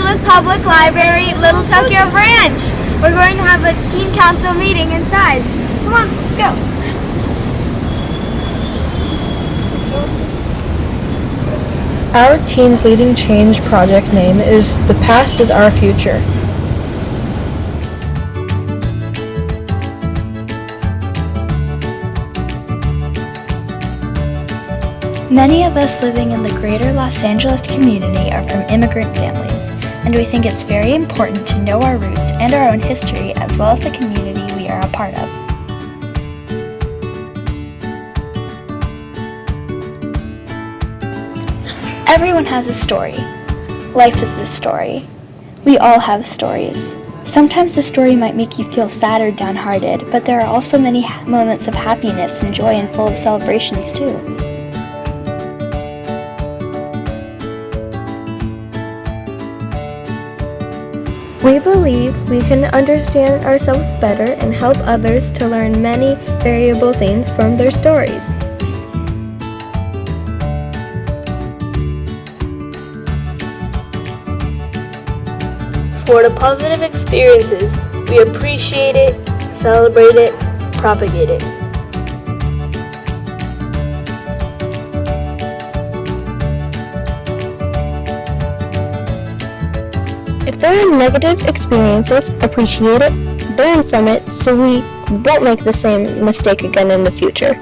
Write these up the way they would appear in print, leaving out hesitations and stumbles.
Angeles Public Library, Little Tokyo Branch. We're going to have a teen council meeting inside. Come on, let's go. Our Teens Leading Change project name is The Past is Our Future. Many of us living in the greater Los Angeles community are from immigrant families, and we think it's very important to know our roots and our own history as well as the community we are a part of. Everyone has a story. Life is a story. We all have stories. Sometimes the story might make you feel sad or downhearted, but there are also many moments of happiness and joy and full of celebrations too. We believe we can understand ourselves better and help others to learn many variable things from their stories. For the positive experiences, we appreciate it, celebrate it, propagate it. If there are negative experiences, appreciate it, learn from it so we won't make the same mistake again in the future.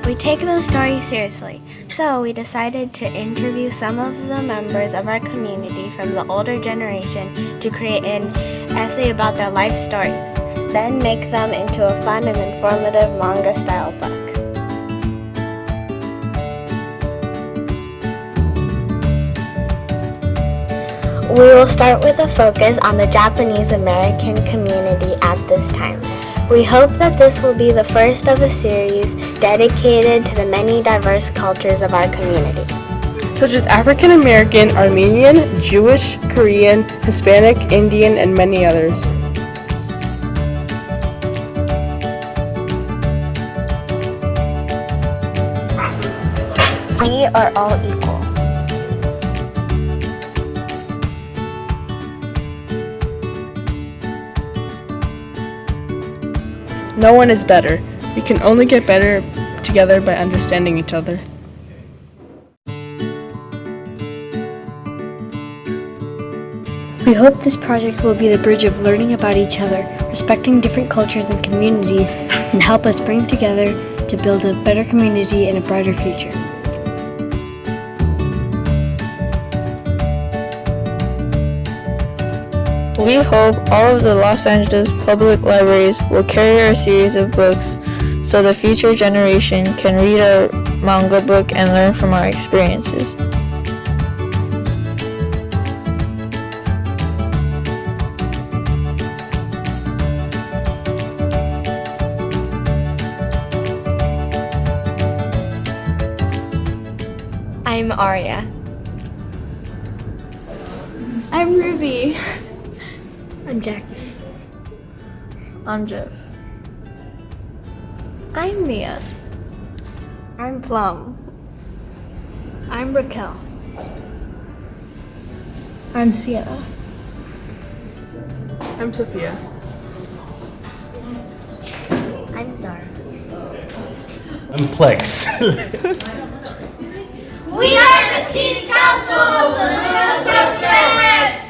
We take those stories seriously, so we decided to interview some of the members of our community from the older generation to create an essay about their life stories, then make them into a fun and informative manga-style book. We will start with a focus on the Japanese American community at this time. We hope that this will be the first of a series dedicated to the many diverse cultures of our community, such as African American, Armenian, Jewish, Korean, Hispanic, Indian, and many others. We are all equal. No one is better. We can only get better together by understanding each other. We hope this project will be the bridge of learning about each other, respecting different cultures and communities, and help us bring together to build a better community and a brighter future. We hope all of the Los Angeles public libraries will carry our series of books so the future generation can read our manga book and learn from our experiences. I'm Arya. I'm Ruby. I'm Jackie. I'm Jeff. I'm Mia. I'm Plum. I'm Raquel. I'm Sienna. I'm Sophia. I'm Zara. I'm Plex. We are the Teen Council of the Little Tokyo Branch.